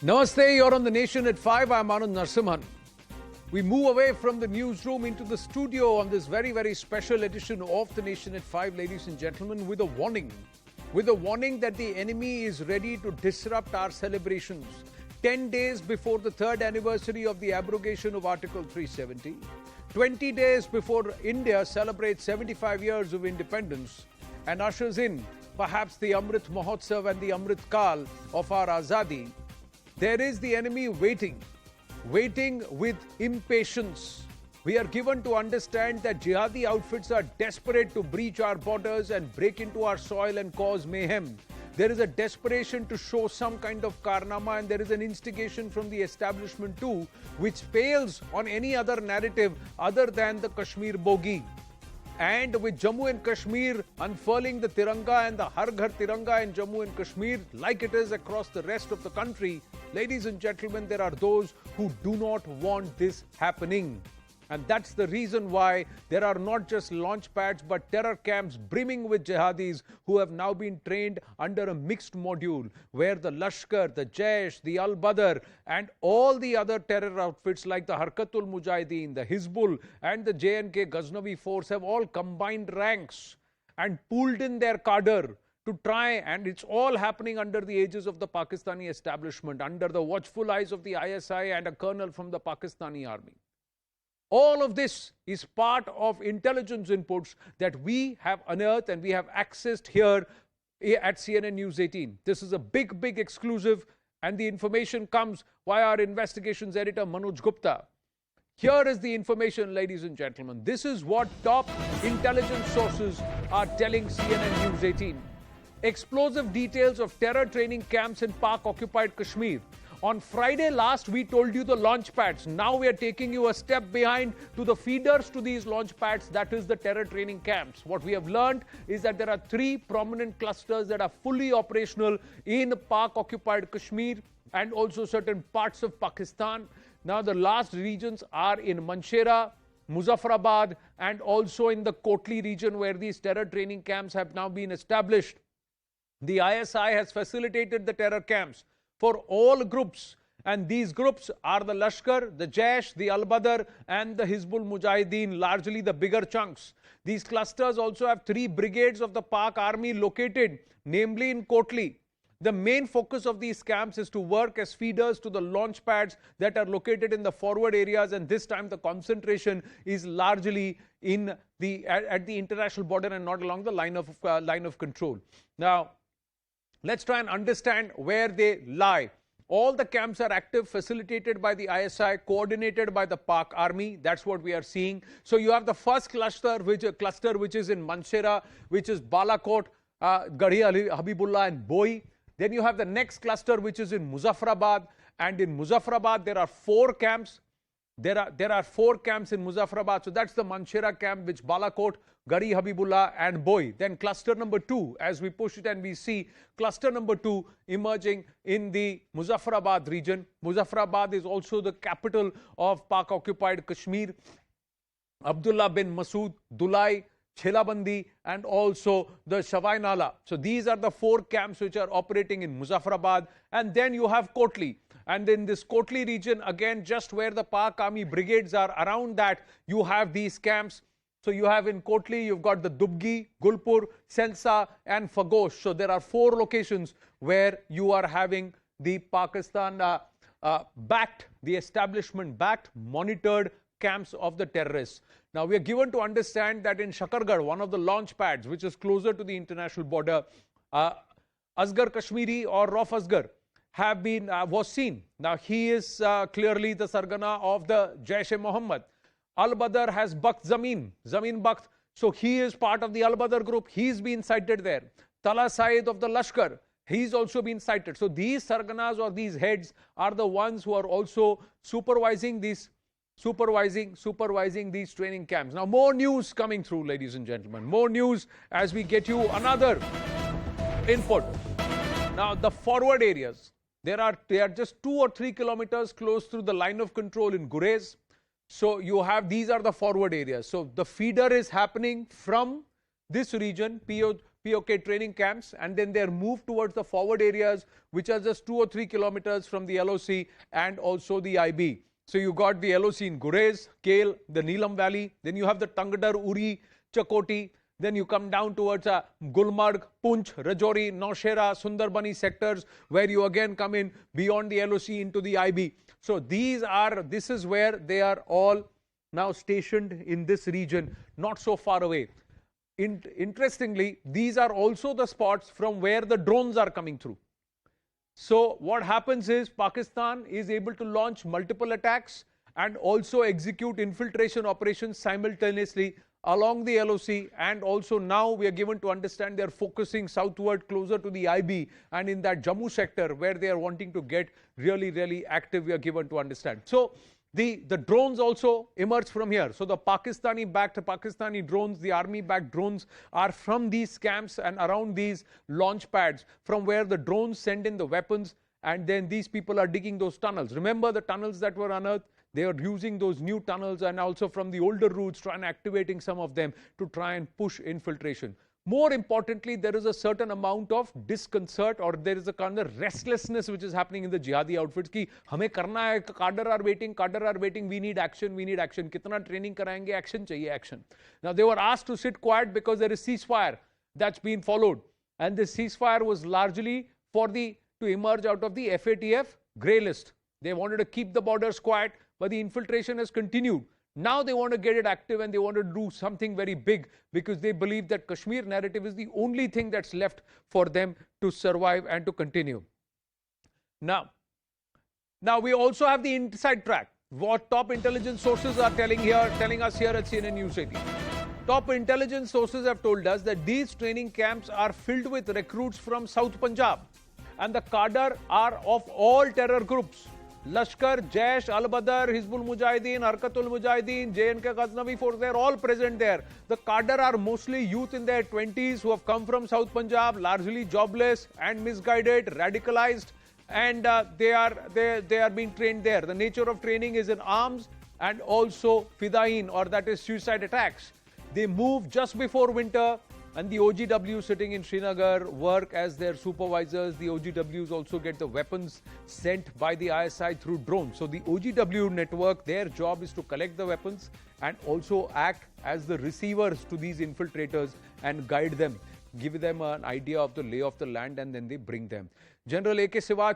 Namaste, you're on The Nation at 5. I'm Anand Narsimhan. We move away from the newsroom into the studio on this very, very special edition of The Nation at 5, ladies and gentlemen, with a warning. With a warning that the enemy is ready to disrupt our celebrations. 10 days before the third anniversary of the abrogation of Article 370. 20 days before India celebrates 75 years of independence and ushers in perhaps the Amrit Mahotsav and the Amrit Kal of our Azadi. There is the enemy waiting with impatience. We are given to understand that jihadi outfits are desperate to breach our borders and break into our soil and cause mayhem. There is a desperation to show some kind of karnama, and there is an instigation from the establishment too, which fails on any other narrative other than the Kashmir bogie. And with Jammu and Kashmir unfurling the Tiranga and the Har Ghar Tiranga in Jammu and Kashmir like it is across the rest of the country, ladies and gentlemen, there are those who do not want this happening. And that's the reason why there are not just launch pads but terror camps brimming with jihadis who have now been trained under a mixed module where the Lashkar, the Jaish, the Al-Badr and all the other terror outfits like the Harkatul Mujahideen, the Hizbul and the J&K Ghaznavi force have all combined ranks and pooled in their cadre to try, and it's all happening under the aegis of the Pakistani establishment, under the watchful eyes of the ISI and a colonel from the Pakistani army. All of this is part of intelligence inputs that we have unearthed and we have accessed here at CNN News 18. This is a big, big exclusive, and the information comes via our investigations editor Manoj Gupta. Here is the information, ladies and gentlemen. This is what top intelligence sources are telling CNN News 18. Explosive details of terror training camps in Pak-occupied Kashmir. On Friday last, we told you the launch pads. Now we are taking you a step behind to the feeders to these launch pads, that is the terror training camps. What we have learned is that there are 3 prominent clusters that are fully operational in Pak-occupied Kashmir and also certain parts of Pakistan. Now the last regions are in Manshera, Muzaffarabad and also in the Kotli region where these terror training camps have now been established. The ISI has facilitated the terror camps for all groups, and these groups are the Lashkar, the Jaish, the Al-Badr and the Hizbul Mujahideen, largely the bigger chunks. These clusters also have 3 brigades of the Pak army located, namely in Kotli. The main focus of these camps is to work as feeders to the launch pads that are located in the forward areas, and this time the concentration is largely in at the international border and not along the line of control. Now, let's try and understand where they lie. All the camps are active, facilitated by the ISI, coordinated by the Pak army. That's what we are seeing. So you have the first cluster which is in Manshera, which is Balakot, Garhi Habibullah and Boi. Then you have the next cluster which is in Muzaffarabad, and in Muzaffarabad there are 4 camps. There are 4 camps in Muzaffarabad. So that's the Manshera camp, which Balakot, Garhi Habibullah and Boi. Then cluster number 2, as we push it and we see cluster number 2 emerging in the Muzaffarabad region. Muzaffarabad is also the capital of Pak-occupied Kashmir. Abdullah bin Masood, Dulai, Chelabandi and also the Shawai Nala. So these are the 4 camps which are operating in Muzaffarabad. And then you have Kotli. And in this Kotli region, again, just where the Pak army brigades are, around that, you have these camps. So you have in Kotli, you've got the Dubgi, Gulpur, Sensa and Fagosh. So there are 4 locations where you are having the Pakistan backed, the establishment backed, monitored camps of the terrorists. Now we are given to understand that in Shakargarh, one of the launch pads, which is closer to the international border, Asghar Kashmiri or Rauf Asghar was seen. Now he is clearly the Sargana of the Jaish-e-Mohammed. Al-Badr has Bakht Zameen Bakht. So he is part of the Al-Badr group. He's been cited there. Tala Said of the Lashkar, he's also been cited. So these Sarganas or these heads are the ones who are also supervising these training camps. Now more news coming through, ladies and gentlemen. More news as we get you another input. Now the forward areas. They are just 2 or 3 kilometers close to the line of control in Gurez. So you have, these are the forward areas. So the feeder is happening from this region, PoK training camps, and then they're moved towards the forward areas, which are just 2 or 3 kilometers from the LOC and also the IB. So you got the LOC in Gurez, Kale, the Neelam Valley, then you have the Tangadar, Uri, Chakoti, then you come down towards Gulmarg, Punch, Rajouri, Naushera, Sundarbani sectors, where you again come in beyond the LOC into the IB. So this is where they are all now stationed in this region, not so far away. Interestingly, these are also the spots from where the drones are coming through. So what happens is Pakistan is able to launch multiple attacks and also execute infiltration operations simultaneously along the LOC, and also now we are given to understand they are focusing southward closer to the IB and in that Jammu sector where they are wanting to get really active, we are given to understand. So the drones also emerge from here. So the Pakistani-backed Pakistani drones, the army-backed drones are from these camps and around these launch pads from where the drones send in the weapons, and then these people are digging those tunnels. Remember the tunnels that were unearthed? They are using those new tunnels and also from the older routes, trying activating some of them to try and push infiltration. More importantly, there is a certain amount of disconcert, or there is a kind of restlessness which is happening in the jihadi outfits ki hame karna hai, cadre are waiting, we need action, kitna training karayenge, action chahiye, action. Now they were asked to sit quiet because there is ceasefire that's been followed, and this ceasefire was largely to emerge out of the FATF grey list. They wanted to keep the borders quiet, but the infiltration has continued. Now they want to get it active and they want to do something very big because they believe that Kashmir narrative is the only thing that's left for them to survive and to continue. Now we also have the inside track. What top intelligence sources are telling us here at CNN News 18. Top intelligence sources have told us that these training camps are filled with recruits from South Punjab, and the cadre are of all terror groups. Lashkar, Jaish, Al-Badr, Hizbul Mujahideen, Harkatul Mujahideen, J&K Ghaznavi Force, they're all present there. The cadre are mostly youth in their 20s who have come from South Punjab, largely jobless and misguided, radicalized, and they are being trained there. The nature of training is in arms and also fidain, or that is suicide attacks. They move just before winter, and the OGW sitting in Srinagar work as their supervisors. The OGWs also get the weapons sent by the ISI through drones. So the OGW network, their job is to collect the weapons and also act as the receivers to these infiltrators and guide them, give them an idea of the lay of the land, and then they bring them. General A.K. Siwach